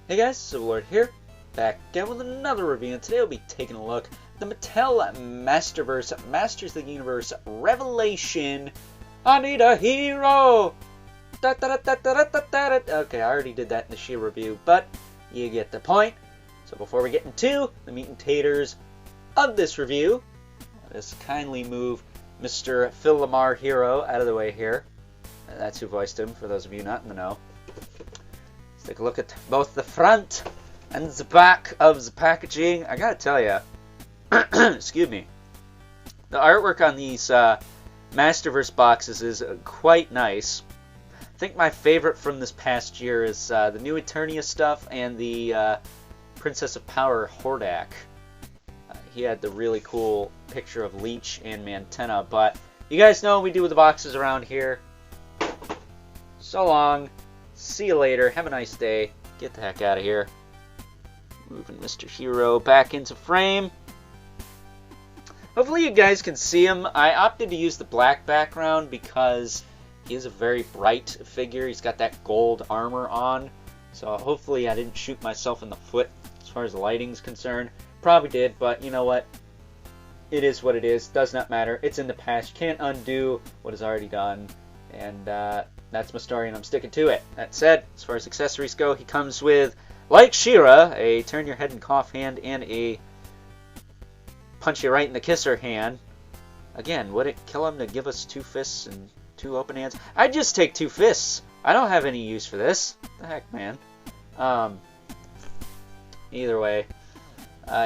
Hey guys, Civilord here, back again with another review, and today we'll be taking a look at the Mattel Masterverse Masters of the Universe Revelation. I need a hero! Okay, I already did that in the She review, but you get the point. So before we get into the meat and taters of this review, let's kindly move Mr. Phil Lamar Hero out of the way here. That's who voiced him, for those of you not in the know. Let's take a look at both the front and the back of the packaging. I gotta tell you, excuse me, the artwork on these Masterverse boxes is quite nice. I think my favorite from this past year is the new Eternia stuff and the Princess of Power Hordak. He had the really cool picture of Leech and Mantenna, but you guys know what we do with the boxes around here. So long. See you later. Have a nice day. Get the heck out of here. Moving Mr. Hero back into frame. Hopefully you guys can see him. I opted to use the black background because he is a very bright figure. He's got that gold armor on. So hopefully I didn't shoot myself in the foot as far as the lighting's concerned. Probably did, but you know what? It is what it is. Does not matter. It's in the past. Can't undo what is already done. And that's my story, and I'm sticking to it. That said, as far as accessories go, he comes with, like She-Ra, a turn your head and cough hand and a punch you right in the kisser hand. Again, would it kill him to give us 2 fists and 2 open hands? I'd just take 2 fists. I don't have any use for this. The heck, man. Either way.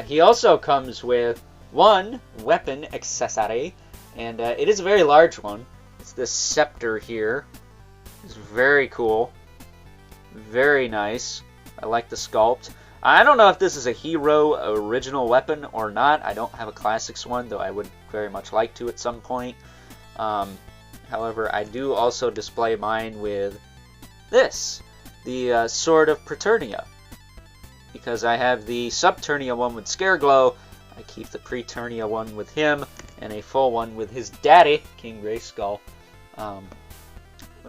He also comes with 1 weapon accessory, and it is a very large one. It's this scepter here. It's very cool. Very nice. I like the sculpt. I don't know if this is a Hero original weapon or not. I don't have a Classics one, though I would very much like to at some point. However, I do also display mine with this, the Sword of Preternia. Because I have the Subternia one with Scareglow, I keep the Preternia one with him, and a full one with his daddy, King Grayskull.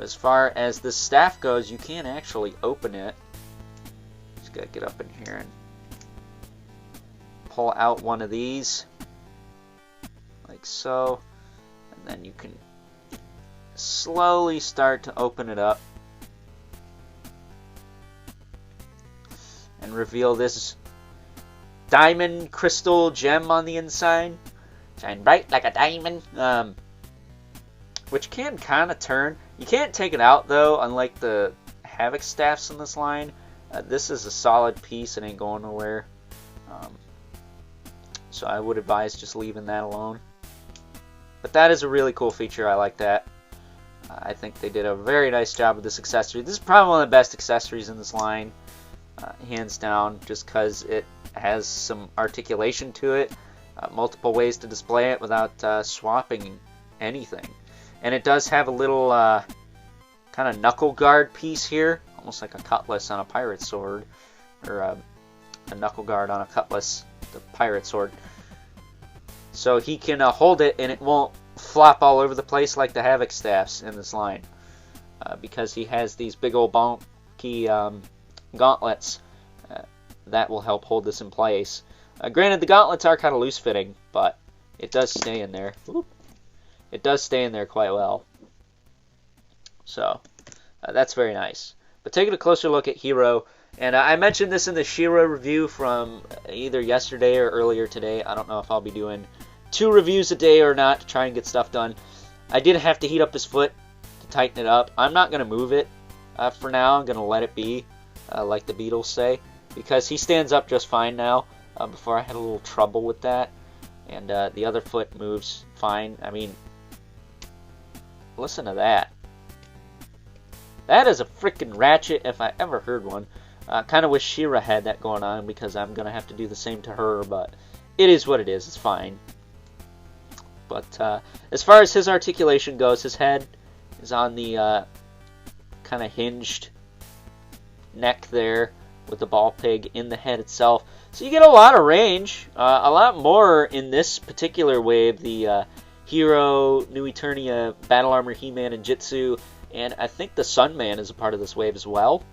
As far as the staff goes, you can actually open it. Just gotta get up in here and pull out one of these, like so, and then you can slowly start to open it up and reveal this diamond crystal gem on the inside. Shine bright like a diamond. Which can kind of turn. You can't take it out though, unlike the Havoc staffs in this line. This is a solid piece. It ain't going nowhere. So I would advise just leaving that alone. But that is a really cool feature. I like that. I think they did a very nice job with this accessory. This is probably one of the best accessories in this line. Hands down, just because it has some articulation to it. Multiple ways to display it without swapping anything. And it does have a little kind of knuckle guard piece here, almost like a cutlass on a pirate sword, or a knuckle guard on a cutlass, the pirate sword. So he can hold it and it won't flop all over the place like the Havoc staffs in this line, because he has these big old bulky gauntlets that will help hold this in place. Granted, the gauntlets are kind of loose fitting, but it does stay in there. Whoop. It does stay in there quite well. So, that's very nice. But taking a closer look at Hero, and I mentioned this in the She-Ra review from either yesterday or earlier today. I don't know if I'll be doing 2 reviews a day or not to try and get stuff done. I did have to heat up his foot to tighten it up. I'm not going to move it for now. I'm going to let it be, like the Beatles say, because he stands up just fine now. Before I had a little trouble with that. And the other foot moves fine. I mean, listen to that. That is a freaking ratchet if I ever heard one. Kind of wish She-Ra had that going on, because I'm going to have to do the same to her, but it is what it is. It's fine. But as far as his articulation goes, his head is on the kind of hinged neck there with the ball pig in the head itself. So you get a lot of range, a lot more in this particular wave, the Hero, New Eternia, Battle Armor, He-Man, and Jitsu, and I think the Sunman is a part of this wave as well.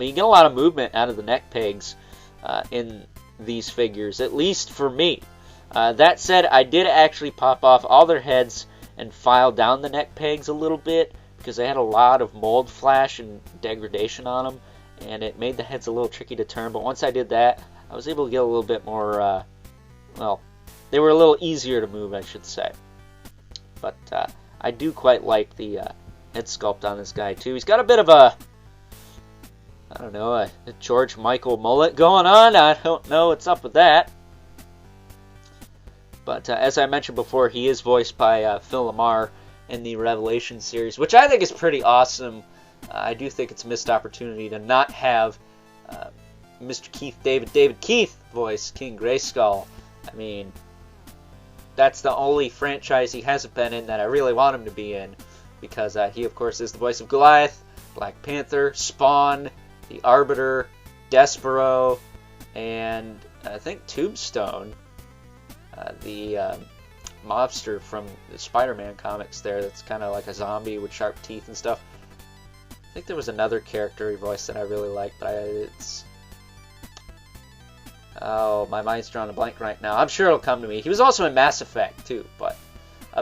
But you get a lot of movement out of the neck pegs in these figures, at least for me. That said, I did actually pop off all their heads and file down the neck pegs a little bit because they had a lot of mold flash and degradation on them, and it made the heads a little tricky to turn. But once I did that, I was able to get a little bit more, well, they were a little easier to move, I should say. But I do quite like the head sculpt on this guy too. He's got a bit of a, I don't know, a George Michael mullet going on. I don't know what's up with that. But as I mentioned before, he is voiced by Phil Lamar in the Revelation series, which I think is pretty awesome. I do think it's a missed opportunity to not have Mr. David Keith voice King Grayskull. I mean, that's the only franchise he hasn't been in that I really want him to be in, because he, of course, is the voice of Goliath, Black Panther, Spawn, the Arbiter, Despero, and I think Tombstone, the mobster from the Spider-Man comics there that's kind of like a zombie with sharp teeth and stuff. I think there was another character he voiced that I really liked, but it's... Oh, my mind's drawing a blank right now. I'm sure it'll come to me. He was also in Mass Effect, too, but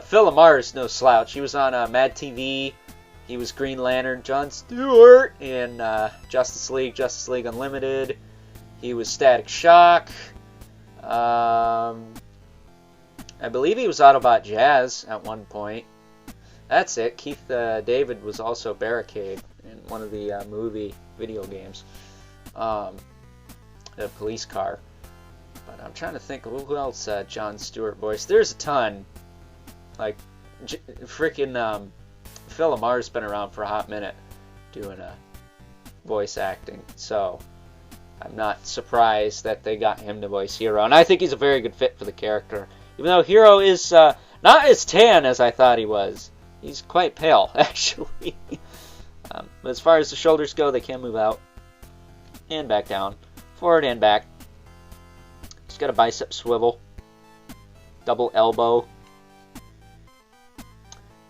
Phil Lamar is no slouch. He was on Mad TV. He was Green Lantern John Stewart in Justice League Unlimited. He was Static Shock. I believe he was Autobot Jazz at one point. That's it. Keith David was also Barricade in one of the movie video games. The police car. But I'm trying to think who else John Stewart voiced. There's a ton. Like, freaking Phil Lamar's been around for a hot minute doing voice acting. So I'm not surprised that they got him to voice Hero. And I think he's a very good fit for the character. Even though Hero is not as tan as I thought he was. He's quite pale, actually. But as far as the shoulders go, they can move out and back down. Forward and back. He's got a bicep swivel. Double elbow.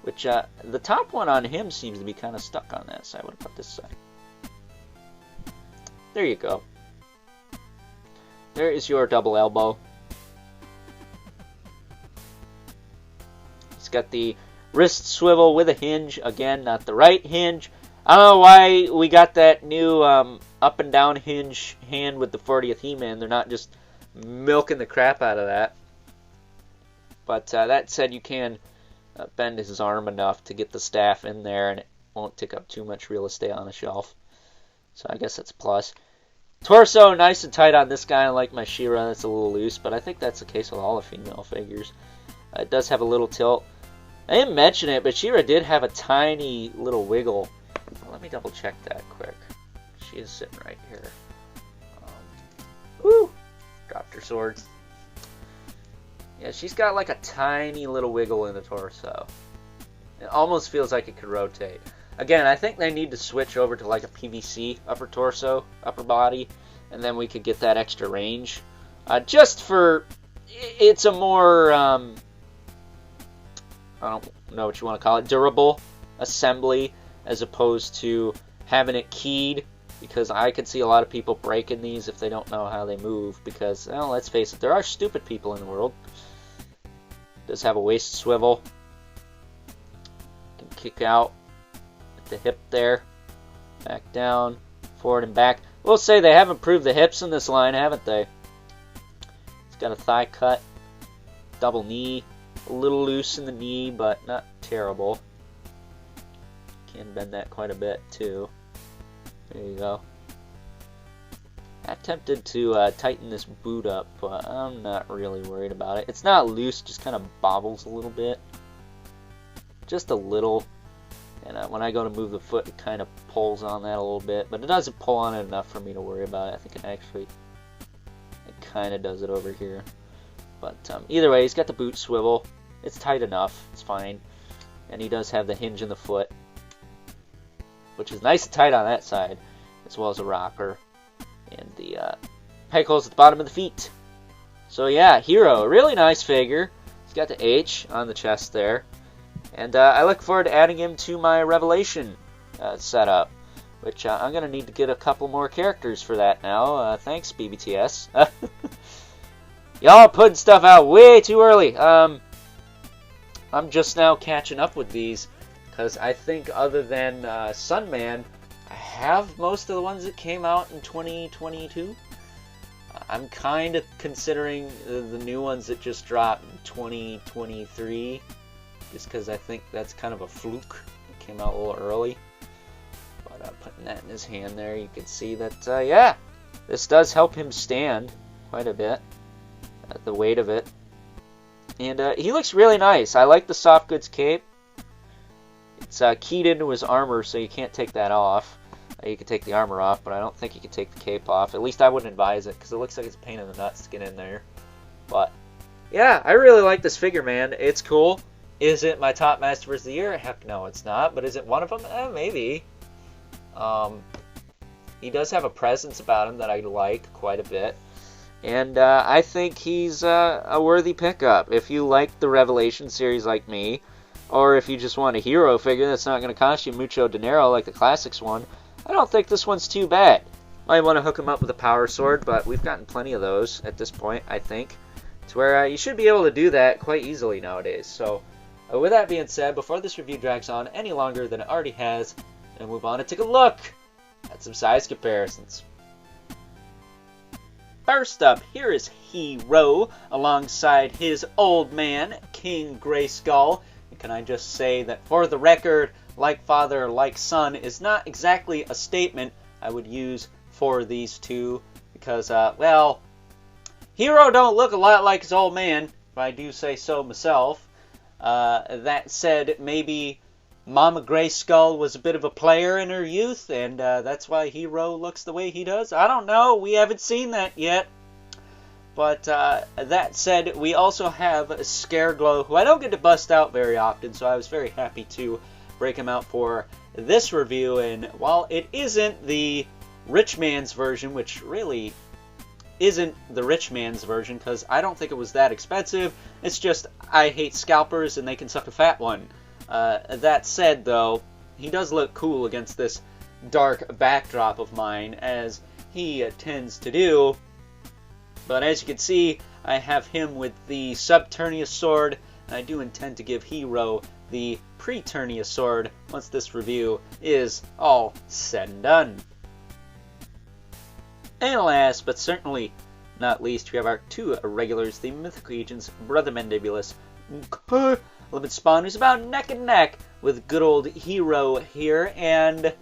Which, the top one on him seems to be kind of stuck on that side. What about this side? There you go. There is your double elbow. He's got the wrist swivel with a hinge. Again, not the right hinge. I don't know why we got that new up and down hinge hand with the 40th He-Man. They're not just milking the crap out of that. But that said, you can bend his arm enough to get the staff in there, and it won't take up too much real estate on the shelf. So I guess that's a plus. Torso, nice and tight on this guy. I like my She-Ra. That's a little loose, but I think that's the case with all the female figures. It does have a little tilt. I didn't mention it, but She-Ra did have a tiny little wiggle. Let me double check that quick. She is sitting right here. Woo! Dropped her sword. Yeah, she's got like a tiny little wiggle in the torso. It almost feels like it could rotate. Again, I think they need to switch over to like a PVC upper torso, upper body, and then we could get that extra range. Just for, it's a more, I don't know what you want to call it, durable assembly, as opposed to having it keyed, because I could see a lot of people breaking these if they don't know how they move, because, well, let's face it, there are stupid people in the world. Does have a waist swivel. Can kick out at the hip there. Back down, forward and back. We'll say they have improved the hips in this line, haven't they? It's got a thigh cut, double knee, a little loose in the knee, but not terrible. Can bend that quite a bit too. There you go. I attempted to tighten this boot up, but I'm not really worried about it. It's not loose, just kind of bobbles a little bit. Just a little. And when I go to move the foot, it kind of pulls on that a little bit. But it doesn't pull on it enough for me to worry about it. I think it kind of does it over here. But either way, he's got the boot swivel. It's tight enough. It's fine. And he does have the hinge in the foot, which is nice and tight on that side, as well as a rocker. And the peg holes at the bottom of the feet. So yeah, Hero, a really nice figure. He's got the H on the chest there. And I look forward to adding him to my Revelation setup. which I'm going to need to get a couple more characters for that now. Thanks, BBTS. Y'all are putting stuff out way too early. I'm just now catching up with these, because I think other than Sunman, I have most of the ones that came out in 2022. I'm kind of considering the new ones that just dropped in 2023, just because I think that's kind of a fluke. It came out a little early. But putting that in his hand there, you can see that, yeah, this does help him stand quite a bit, the weight of it. And he looks really nice. I like the soft goods cape. It's keyed into his armor, so you can't take that off. You can take the armor off, but I don't think you can take the cape off. At least I wouldn't advise it, because it looks like it's a pain in the nuts to get in there. But, yeah, I really like this figure, man. It's cool. Is it my top Masterverse of the year? Heck no, it's not. But is it one of them? Maybe. He does have a presence about him that I like quite a bit. And I think he's a worthy pickup. If you like the Revelation series like me, or if you just want a hero figure that's not going to cost you mucho dinero like the Classics one, I don't think this one's too bad. Might want to hook him up with a power sword, but we've gotten plenty of those at this point, I think. To where you should be able to do that quite easily nowadays. So, with that being said, before this review drags on any longer than it already has, we'll move on and take a look at some size comparisons. First up, here is Hero alongside his old man, King Grayskull. And can I just say that for the record, like father, like son is not exactly a statement I would use for these two, because, well, Hero don't look a lot like his old man, if I do say so myself. That said, maybe Mama Grayskull was a bit of a player in her youth, and that's why Hero looks the way he does. I don't know, we haven't seen that yet. But that said, we also have Scareglow, who I don't get to bust out very often, so I was very happy to break him out for this review. And while it isn't the rich man's version, which really isn't the rich man's version, because I don't think it was that expensive, it's just I hate scalpers and they can suck a fat one. That said, though, he does look cool against this dark backdrop of mine, as he tends to do. But as you can see, I have him with the Subternius sword, and I do intend to give Hero the Preternius sword once this review is all said and done. And last, but certainly not least, we have our two regulars, the Mythic Legion's Brother Mandibulus Limit Spawn, who's about neck and neck with good old Hero here. And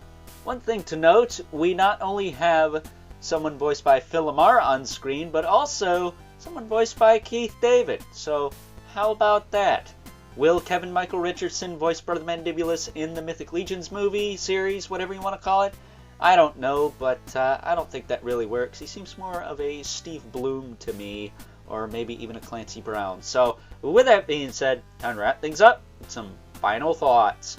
one thing to note, we not only have someone voiced by Phil Lamar on screen, but also someone voiced by Keith David. So how about that? Will Kevin Michael Richardson voice Brother Mandibulus in the Mythic Legions movie, series, whatever you want to call it? I don't know, but I don't think that really works. He seems more of a Steve Bloom to me, or maybe even a Clancy Brown. So with that being said, time to wrap things up with some final thoughts.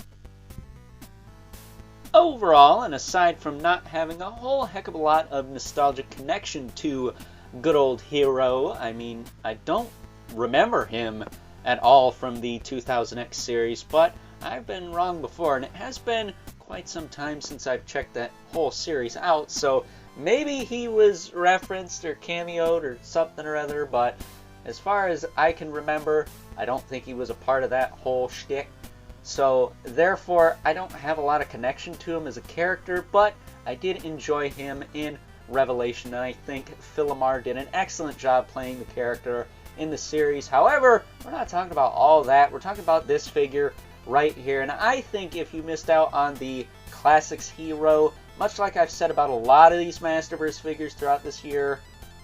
Overall, and aside from not having a whole heck of a lot of nostalgic connection to good old Hero, I mean, I don't remember him at all from the 2000X series, but I've been wrong before, and it has been quite some time since I've checked that whole series out, so maybe he was referenced or cameoed or something or other, but as far as I can remember, I don't think he was a part of that whole shtick. So, therefore, I don't have a lot of connection to him as a character, but I did enjoy him in Revelation, and I think Phil Lamar did an excellent job playing the character in the series. However, we're not talking about all that. We're talking about this figure right here, and I think if you missed out on the Classics Hero, much like I've said about a lot of these Masterverse figures throughout this year,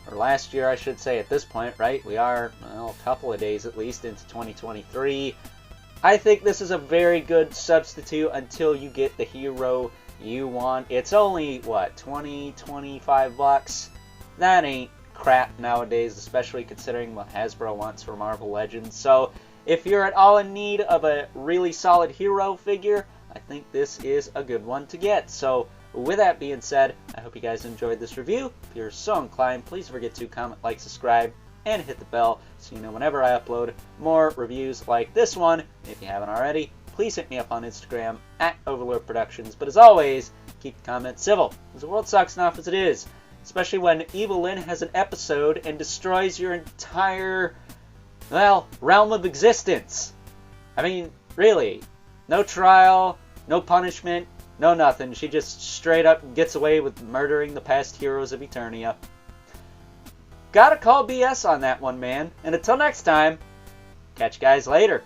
or last year I should say at this point, right? We are, well, a couple of days at least into 2023. I think this is a very good substitute until you get the Hero you want. It's only, what, 20, 25 bucks? That ain't crap nowadays, especially considering what Hasbro wants for Marvel Legends. So, if you're at all in need of a really solid Hero figure, I think this is a good one to get. So, with that being said, I hope you guys enjoyed this review. If you're so inclined, please forget to comment, like, subscribe, and hit the bell so you know whenever I upload more reviews like this one. If you haven't already, please hit me up on Instagram at Overlord Productions. But as always, keep the comments civil, because the world sucks enough as it is. Especially when Evil Lynn has an episode and destroys your entire, well, realm of existence. I mean, really, no trial, no punishment, no nothing. She just straight up gets away with murdering the past heroes of Eternia. Gotta call BS on that one, man. And until next time, catch you guys later.